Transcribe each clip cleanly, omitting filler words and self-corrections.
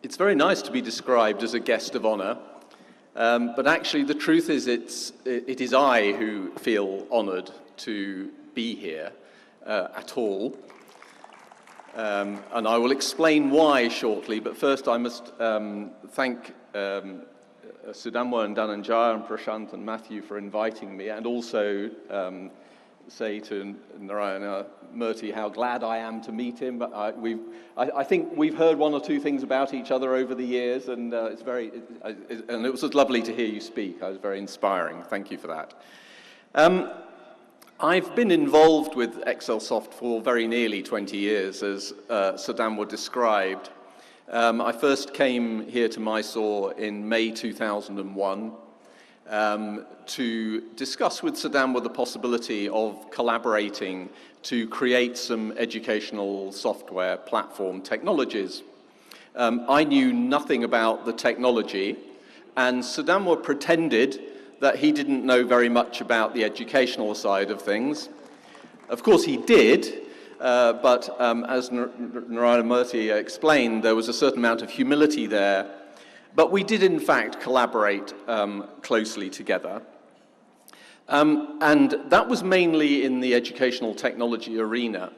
It's very nice to be described as a guest of honor, but actually the truth is it is I who feel honored to be here at all. And I will explain why shortly, but first I must thank Sudhanwa and Dhananjaya and Prashant and Matthew for inviting me, and also say to Narayana Murthy how glad I am to meet him. But I think we've heard one or two things about each other over the years, and and it was lovely to hear you speak. It was very inspiring. Thank you for that. I've been involved with ExcelSoft for very nearly 20 years, as Sudhanwa described. I first came here to Mysore in May 2001 to discuss with Sudhanwa the possibility of collaborating to create some educational software platform technologies. I knew nothing about the technology, and Sudhanwa pretended that he didn't know very much about the educational side of things. Of course he did, but as Narayana Murthy explained, there was a certain amount of humility there. But we did in fact collaborate closely together. And that was mainly in the educational technology arena.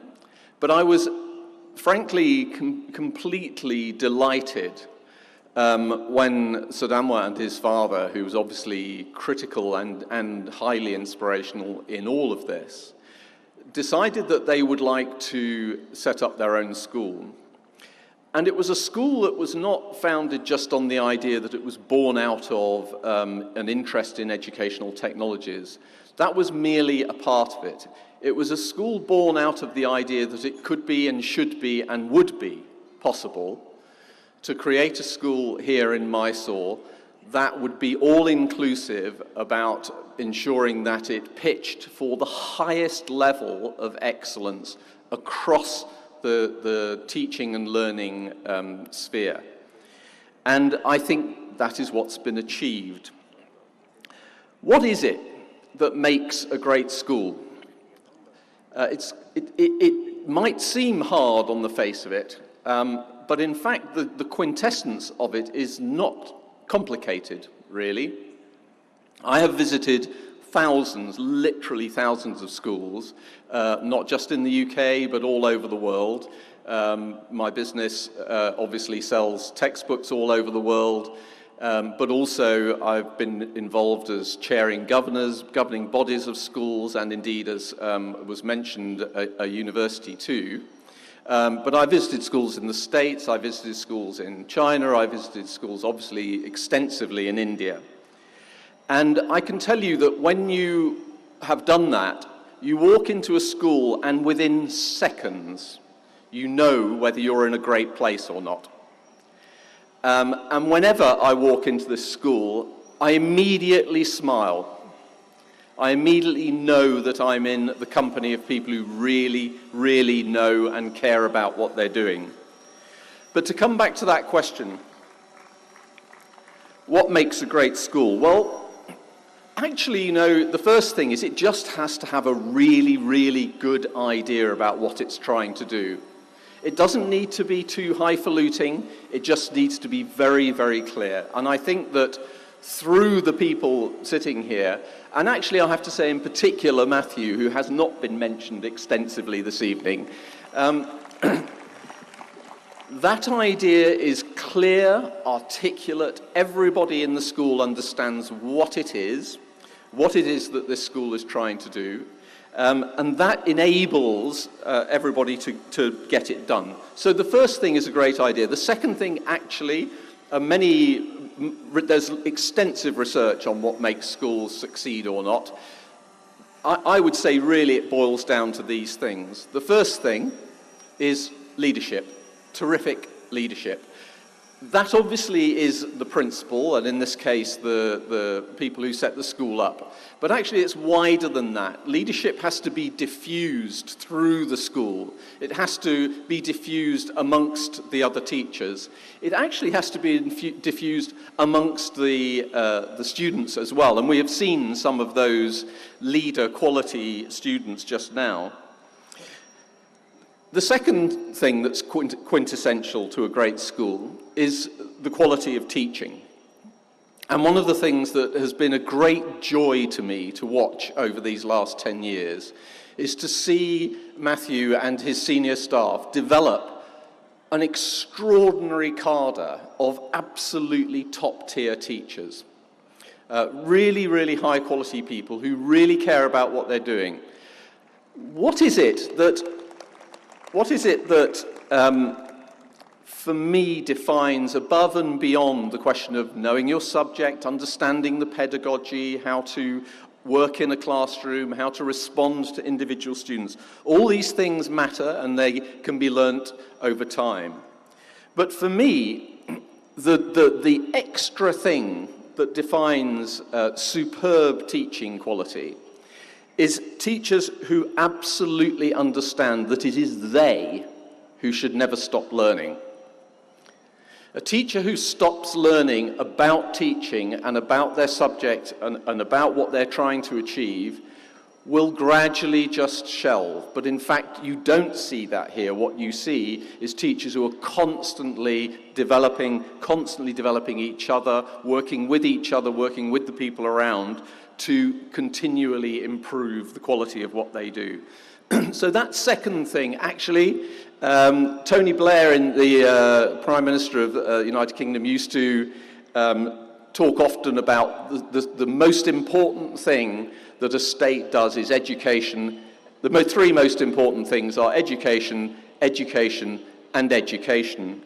But I was frankly completely delighted when Sudhanwa and his father, who was obviously critical and highly inspirational in all of this, decided that they would like to set up their own school. And it was a school that was not founded just on the idea that it was born out of an interest in educational technologies. That was merely a part of it. It was a school born out of the idea that it could be and should be and would be possible to create a school here in Mysore that would be all-inclusive about ensuring that it pitched for the highest level of excellence across the teaching and learning sphere. And I think that is what's been achieved. What is it that makes a great school? It might seem hard on the face of it, but in fact the quintessence of it is not complicated, really. I have visited thousands, literally thousands of schools, not just in the UK, but all over the world. My business obviously sells textbooks all over the world, but also I've been involved as chairing governing bodies of schools, and indeed, as was mentioned, a university too. But I visited schools in the States, I visited schools in China, I visited schools obviously extensively in India. And I can tell you that when you have done that, you walk into a school and within seconds, you know whether you're in a great place or not. And whenever I walk into this school, I immediately smile. I immediately know that I'm in the company of people who really, really know and care about what they're doing. But to come back to that question, what makes a great school? Well, actually, you know, the first thing is it just has to have a really, really good idea about what it's trying to do. It doesn't need to be too highfalutin, it just needs to be very, very clear. And I think that through the people sitting here, and actually I have to say in particular Matthew, who has not been mentioned extensively this evening, that idea is clear, articulate, everybody in the school understands what it is that this school is trying to do, and that enables everybody to get it done. So the first thing is a great idea. The second thing, actually, there's extensive research on what makes schools succeed or not. I would say really it boils down to these things. The first thing is leadership, terrific leadership. That obviously is the principal, and in this case, the people who set the school up. But actually, it's wider than that. Leadership has to be diffused through the school. It has to be diffused amongst the other teachers. It actually has to be diffused amongst the students as well. And we have seen some of those leader quality students just now. The second thing that's quintessential to a great school is the quality of teaching. And one of the things that has been a great joy to me to watch over these last 10 years is to see Matthew and his senior staff develop an extraordinary cadre of absolutely top-tier teachers. Really, really high-quality people who really care about what they're doing. What is it that for me defines above and beyond the question of knowing your subject, understanding the pedagogy, how to work in a classroom, how to respond to individual students? All these things matter and they can be learnt over time. But for me, the extra thing that defines superb teaching quality is teachers who absolutely understand that it is they who should never stop learning. A teacher who stops learning about teaching and about their subject and about what they're trying to achieve will gradually just shelve. But in fact, you don't see that here. What you see is teachers who are constantly developing each other, working with the people around to continually improve the quality of what they do. So that second thing, actually, Tony Blair, the Prime Minister of the United Kingdom, used to talk often about the most important thing that a state does is education. The three most important things are education, education, and education.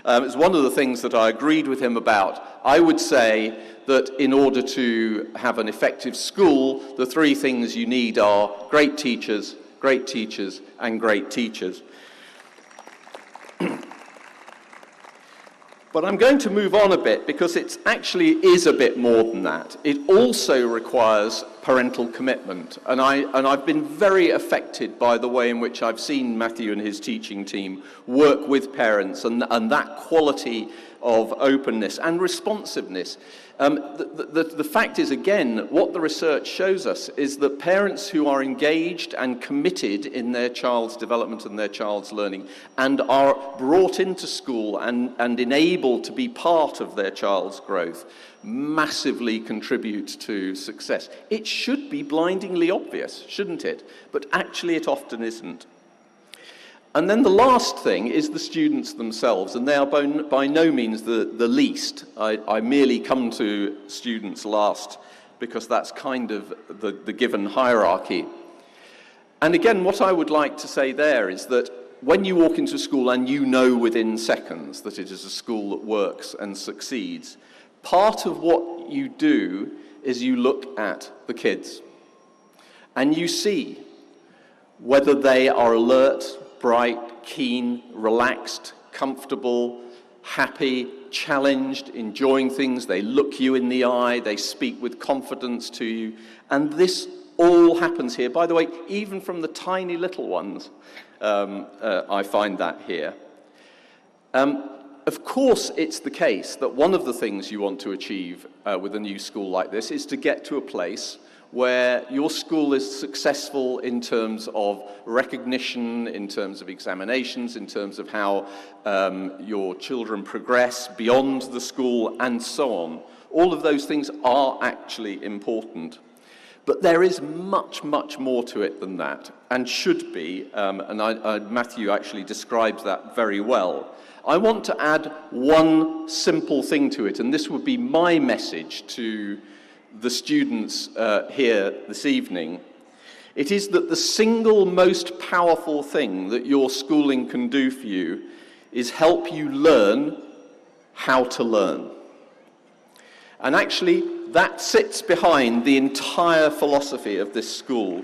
It's one of the things that I agreed with him about. I would say that in order to have an effective school, the three things you need are great teachers, and great teachers. But I'm going to move on a bit because it actually is a bit more than that. It also requires parental commitment. And I've been very affected by the way in which I've seen Matthew and his teaching team work with parents and that quality of openness and responsiveness. The fact is, again, what the research shows us is that parents who are engaged and committed in their child's development and their child's learning and are brought into school and enabled to be part of their child's growth massively contribute to success. It should be blindingly obvious, shouldn't it? But actually it often isn't. And then the last thing is the students themselves, and they are by no means the least. I merely come to students last because that's kind of the given hierarchy. And again, what I would like to say there is that when you walk into school and you know within seconds that it is a school that works and succeeds, part of what you do is you look at the kids and you see whether they are alert, bright, keen, relaxed, comfortable, happy, challenged, enjoying things. They look you in the eye, they speak with confidence to you. And this all happens here. By the way, even from the tiny little ones, I find that here. Of course, it's the case that one of the things you want to achieve with a new school like this is to get to a place where your school is successful in terms of recognition, in terms of examinations, in terms of how your children progress beyond the school, and so on. All of those things are actually important. But there is much, much more to it than that, and should be, and Matthew actually describes that very well. I want to add one simple thing to it, and this would be my message to the students here this evening. It is that the single most powerful thing that your schooling can do for you is help you learn how to learn. And actually, that sits behind the entire philosophy of this school.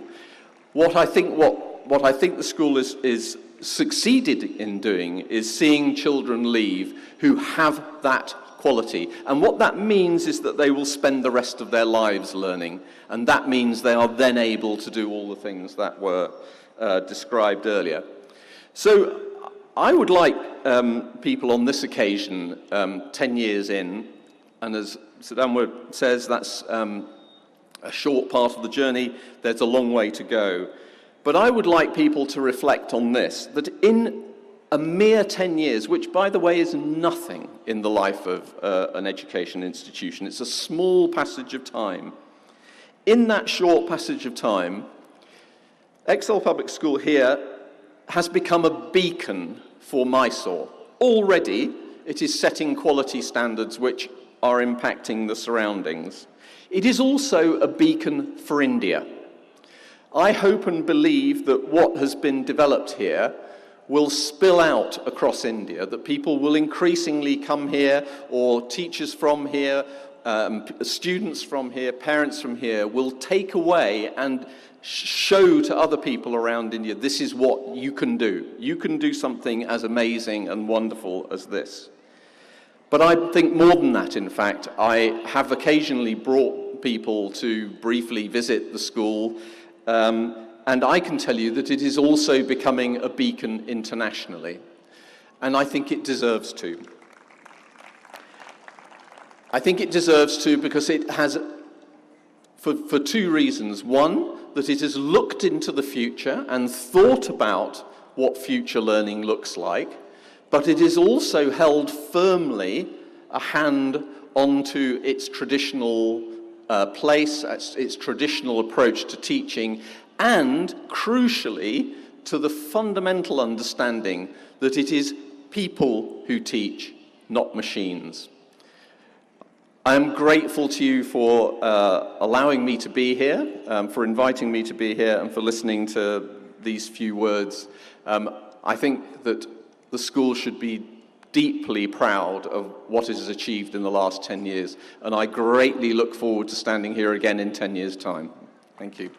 What I think the school is succeeded in doing is seeing children leave who have that quality. And what that means is that they will spend the rest of their lives learning, and that means they are then able to do all the things that were described earlier. So I would like people on this occasion, 10 years in, and as Sadanwar says, that's a short part of the journey, there's a long way to go. But I would like people to reflect on this, that in a mere 10 years, which, by the way, is nothing in the life of an education institution. It's a small passage of time. In that short passage of time, Excel Public School here has become a beacon for Mysore. Already, it is setting quality standards which are impacting the surroundings. It is also a beacon for India. I hope and believe that what has been developed here will spill out across India, that people will increasingly come here, or teachers from here, students from here, parents from here, will take away and show to other people around India, this is what you can do. You can do something as amazing and wonderful as this. But I think more than that, in fact. I have occasionally brought people to briefly visit the school, and I can tell you that it is also becoming a beacon internationally. And I think it deserves to. I think it deserves to because it has, for two reasons. One, that it has looked into the future and thought about what future learning looks like, but it has also held firmly a hand onto its traditional place, its traditional approach to teaching, and, crucially, to the fundamental understanding that it is people who teach, not machines. I am grateful to you for allowing me to be here, for inviting me to be here, and for listening to these few words. I think that the school should be deeply proud of what it has achieved in the last 10 years, and I greatly look forward to standing here again in 10 years' time. Thank you.